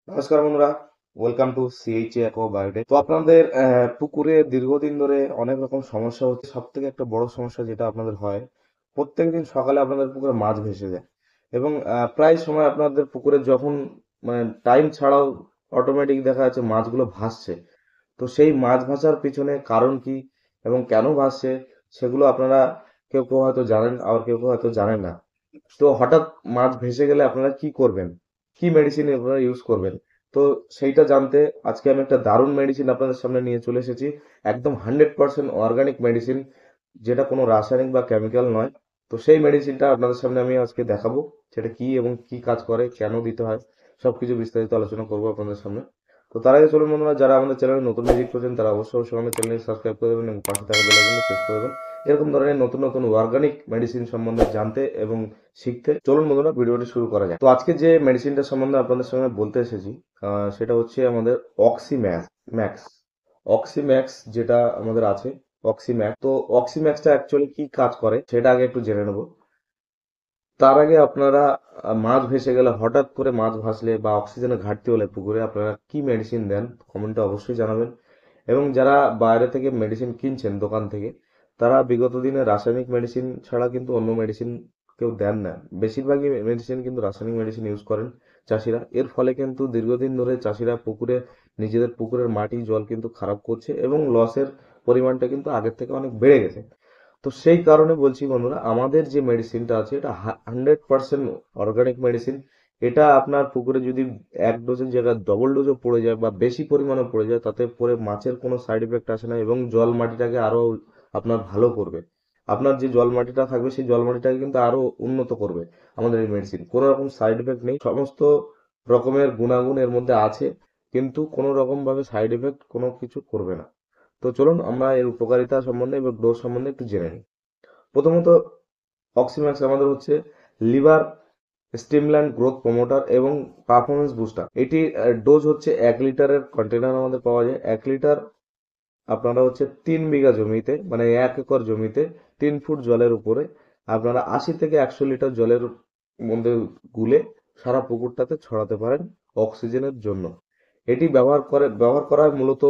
নমস্কার বন্ধুরা, welcome to CHA aqua biotech. তো আপনাদের পুকুরে দীর্ঘদিন ধরে অনেক রকম সমস্যা হচ্ছে। সব থেকে একটা বড় সমস্যা যেটা আপনাদের হয়, প্রত্যেকদিন সকালে আপনাদের পুকুরে মাছ ভেসে যায় এবং প্রায় সময় আপনাদের পুকুরে যখন মানে টাইম ছাড়াও অটোমেটিক দেখা যাচ্ছে মাছগুলো ভাসছে। তো সেই মাছ ভাসার পিছনে কারণ কি এবং কেন ভাসছে সেগুলো আপনারা কেউ কেউ হয়তো জানেন, আবার কেউ কেউ হয়তো জানেন না। তো হঠাৎ মাছ ভেসে গেলে আপনারা কি করবেন, কি মেডিসিন আপনারা ইউজ করবেন? তো সেইটা জানতে আজকে আমি একটা দারুণ মেডিসিন আপনাদের সামনে নিয়ে চলে এসেছি। একদম 100% অর্গানিক মেডিসিন, যেটা কোনো রাসায়নিক বা কেমিক্যাল নয়। তো সেই মেডিসিনটা আপনাদের সামনে আমি আজকে দেখাবো, সেটা কি এবং কি কাজ করে, কেন দিতে হয়, সবকিছু বিস্তারিত আলোচনা করবো আপনাদের সামনে। তো তার আগে চলুন বন্ধুরা, যারা আমাদের চ্যানেলে নতুন ভিজিট করছেন তারা অবশ্যই অবশ্যই আমাদের চ্যানেলটি সাবস্ক্রাইব করে দেবেন এবং পাশে থাকা বেল আইকনটি প্রেস করে দেবেন এরকম ধরনের নতুন নতুন অর্গানিক মেডিসিন সম্বন্ধে জানতে এবং শিখতে। চলুন বন্ধুরা, ভিডিওটি শুরু করা যাক। তো আজকে যে মেডিসিনটা সম্বন্ধে আপনাদের সঙ্গে বলতে এসেছি, সেটা হচ্ছে আমাদের অক্সিম্যাক্স ম্যাক্স অক্সিম্যাক্স যেটা আমাদের আছে, অক্সিম্যাক্স। তো অক্সিম্যাক্সটা অ্যাকচুয়ালি কি কাজ করে সেটা আগে একটু জেনে নেব। তার আগে আপনারা মাছ ভেসে গেলে, হঠাৎ করে মাছ ভাসলে বা অক্সিজেনের ঘাটতি হলে পুকুরে আপনারা কি মেডিসিন দেন কমেন্টে অবশ্যই জানাবেন। এবং যারা বাইরে থেকে মেডিসিন কিনছেন দোকান থেকে, তারা বিগত দিনে রাসায়নিক মেডিসিন ছাড়া কিন্তু অন্য মেডিসিন কেউ দেন না। বেশিরভাগই মেডিসিন কিন্তু রাসায়নিক মেডিসিন ইউজ করেন চাষিরা। এর ফলে কিন্তু দীর্ঘদিন ধরে চাষিরা পুকুরে নিজেদের পুকুরের মাটি জল কিন্তু খারাপ করছে এবং লসের পরিমাণটা কিন্তু আগের থেকে অনেক বেড়ে গেছে। তো সেই কারণে বলছি বন্ধুরা, আমাদের যে মেডিসিনটা আছে এটা 100% অর্গানিক মেডিসিন। এটা আপনার পুকুরে যদি এক ডোজের জায়গায় ডবল ডোজও পড়ে যায় বা বেশি পরিমাণে পড়ে যায়, তাতে পরে মাছের কোনো সাইড এফেক্ট আসে না এবং জল মাটিটাকে আরো আপনার ভালো করবে। আপনার যে জল মাটিটা থাকবে সেই জল মাটিটাকে কিন্তু আরো উন্নত করবে। আমাদের এই মেডিসিন কোনো রকম সাইড এফেক্ট নেই, সমস্ত রকমের গুণাগুণ এর মধ্যে আছে, কিন্তু কোনো রকম ভাবে সাইড এফেক্ট কোনো কিছু করবে না। তো চলুন আমরা এর উপকারিতা সম্বন্ধে এবং ডোজ সম্বন্ধে একটু জেনে নিই। প্রথমত, অক্সিম্যাক্স আমাদের হচ্ছে লিভার স্টিমুল্যান্ট, গ্রোথ প্রমোটার এবং পারফরমেন্স বুস্টার। এটি ডোজ হচ্ছে 1 লিটারের কন্টেনার আমাদের পাওয়া যায়। 1 লিটার আপনারা হচ্ছে 3 বিঘা জমিতে, মানে 1 একর জমিতে 3 ফুট জলের উপরে আপনারা 80 থেকে 100 লিটার জলের মধ্যে গুলে সারা পুকুরটাতে ছড়াতে পারেন অক্সিজেনের জন্য। এটি ব্যবহার করা হয় মূলত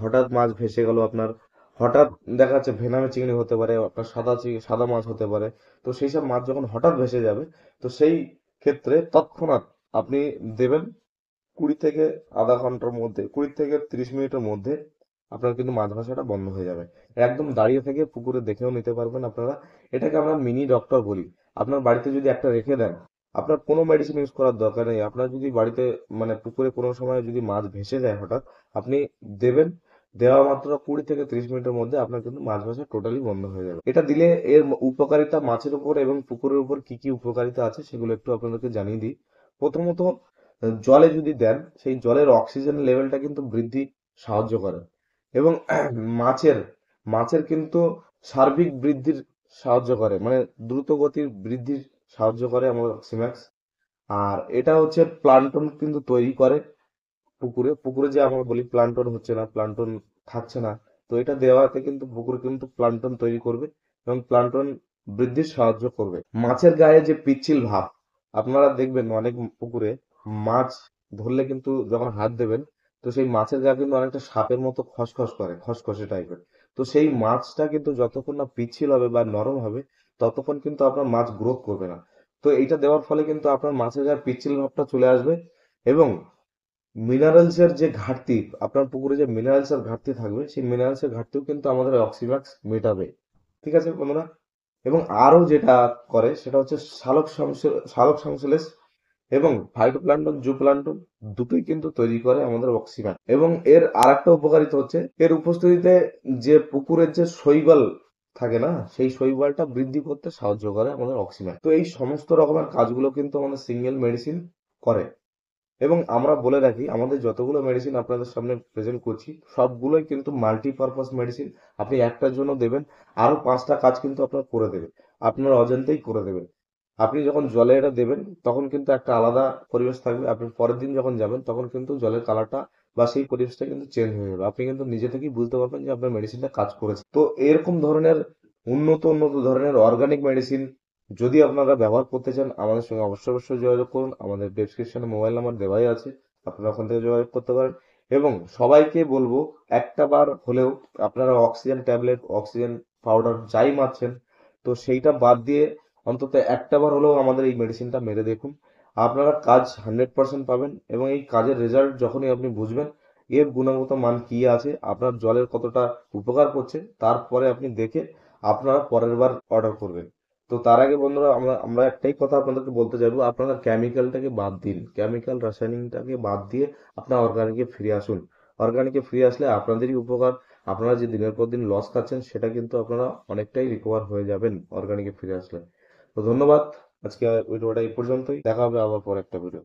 হঠাৎ মাছ ভেসে গেল আপনার, হঠাৎ দেখা যাচ্ছে ভেনামে চিংড়ি হতে পারে, আপনার সাদা মাছ হতে পারে। তো সেই সব মাছ যখন হঠাৎ ভেসে যাবে, তো সেই ক্ষেত্রে তৎক্ষণাৎ আপনি দেবেন। 20 থেকে 30 মিনিটের মধ্যে আপনার কিন্তু মাছ ভাসাটা বন্ধ হয়ে যাবে। একদম দাঁড়িয়ে থেকে পুকুরে দেখেও নিতে পারবেন আপনারা। এটাকে আমরা মিনি ডক্টর বলি। আপনার বাড়িতে যদি একটা রেখে দেন, আপনার কোনো মেডিসিন ইউজ করার দরকার নেই। আপনার যদি বাড়িতে মানে পুকুরে কোনো সময় যদি মাছ ভেসে যায় হঠাৎ, আপনি দেবেন। দেওয়া মাত্র 20 থেকে 30 মিনিটের মধ্যে আপনার কিন্তু মাছ ভাসা টোটালি বন্ধ হয়ে যাবে। এটা দিলে এর উপকারিতা মাছের উপর এবং পুকুরের উপর কি কি উপকারিতা আছে সেগুলো একটু আপনাদেরকে জানিয়ে দিই। প্রথমত, জলে যদি দেন, সেই জলের অক্সিজেন লেভেলটা কিন্তু বৃদ্ধি সাহায্য করে এবং মাছের মাছের কিন্তু সার্বিক বৃদ্ধির সাহায্য করে, মানে দ্রুত গতির বৃদ্ধির সাহায্য করে আমাদের অক্সিম্যাক্স। আর এটা হচ্ছে প্লান্টন কিন্তু তৈরি করে পুকুরে। পুকুরে যে আমরা বলি প্লান্টন হচ্ছে না, প্লান্টন থাকছে না, তো এটা দেওয়াতে কিন্তু পুকুরে কিন্তু প্লান্টন তৈরি করবে এবং প্লান্টন বৃদ্ধির সাহায্য করবে। মাছের গায়ে যে পিচ্ছিল ভাব, আপনারা দেখবেন অনেক পুকুরে মাছ ধরলে কিন্তু যখন হাত দেবেন, তো সেই মাছের গায়ে কিন্তু অনেকটা সাপের মতো খসখস করে, খসখসে টাইপের। তো সেই মাছটা কিন্তু যতক্ষণ না পিচ্ছিল হবে বা নরম হবে, ততক্ষণ কিন্তু আপনার মাছ গ্রোথ করবে না। তো এইটা দেওয়ার ফলে কিন্তু আপনার মাছের গায়ে পিচ্ছিল ভাবটা চলে আসবে এবং মিনারেলস এর যে ঘাটতি, আপনার পুকুরে যে মিনারেলস এর ঘাটতি থাকবে, সেই মিনারেলস এর ঘাটতিও কিন্তু আমাদের অক্সিম্যাক্স মেটাবে। ঠিক আছে বন্ধুরা? এবং আরো যেটা করে সেটা হচ্ছে সালোক সংশ্লেষ এবং ফাইটোপ্ল্যাঙ্কটন, জুপ্ল্যাঙ্কটন দুটোই কিন্তু তৈরি করে আমাদের অক্সিম্যাক্স। এবং এর আরেকটা উপকারিতা হচ্ছে এর উপস্থিতিতে যে পুকুরের যে শৈবাল থাকে না, সেই শৈবালটা বৃদ্ধি করতে সাহায্য করে আমাদের অক্সিম্যাক্স। তো এই সমস্ত রকমের কাজগুলো কিন্তু আমাদের সিঙ্গেল মেডিসিন করে। এবং আমরা বলে রাখি, আমাদের যতগুলো মেডিসিন আপনাদের সামনে প্রেজেন্ট করছি সবগুলোই কিন্তু মাল্টিপারপাস মেডিসিন। আপনি একটার জন্য দেবেন, আরো 5টা কাজ কিন্তু আপনার করে দেবে, আপনার অজান্তেই করে দেবে। আপনি যখন জলে এটা দেবেন তখন কিন্তু একটা আলাদা পরিবেশ থাকবে, আপনি পরের দিন যখন যাবেন তখন কিন্তু জলের কালারটা বা সেই পরিবেশটা কিন্তু চেঞ্জ হয়ে যাবে। আপনি কিন্তু নিজে থেকেই বুঝতে পারবেন যে আপনার মেডিসিনটা কাজ করেছে। তো এরকম ধরনের উন্নত উন্নত ধরনের অর্গানিক মেডিসিন যদি আপনারা ব্যবহার করতে চান, আমাদের সঙ্গে অবশ্যই অবশ্যই যোগাযোগ করুন। আমাদের ডেসক্রিপশনে মোবাইল নাম্বার দেওয়াই আছে, আপনারা ওখান থেকে যোগাযোগ করতে পারেন। এবং সবাইকে বলবো, একটা বার হলেও আপনারা অক্সিজেন ট্যাবলেট, অক্সিজেন পাউডার যাই মারছেন, তো সেইটা বাদ দিয়ে অন্তত একটা বার হলেও আমাদের এই মেডিসিনটা মেরে দেখুন। আপনারা কাজ 100% পাবেন, এবং এই কাজের রেজাল্ট যখনই আপনি বুঝবেন এর গুণগত মান কি আছে, আপনার জলের কতটা উপকার করছে, তারপরে আপনি দেখে আপনারা পরের বার অর্ডার করবেন। তো তার আগে বন্ধুরা, আমরা আমরা একটাই কথা আপনাদেরকে বলতে চাইবো, আপনারা কেমিক্যালটাকে বাদ দিন, কেমিক্যাল রাসায়নিকটাকে বাদ দিয়ে আপনার অর্গানিকে ফিরে আসুন। অর্গানিকে ফিরে আসলে আপনাদেরই উপকার। আপনারা যে দিনের পর দিন লস খাচ্ছেন সেটা কিন্তু আপনারা অনেকটাই রিকভার হয়ে যাবেন অর্গানিকে ফিরে আসলে। তো ধন্যবাদ। আজকে ভিডিওটা এই পর্যন্তই, দেখা হবে আবার পর একটা ভিডিও।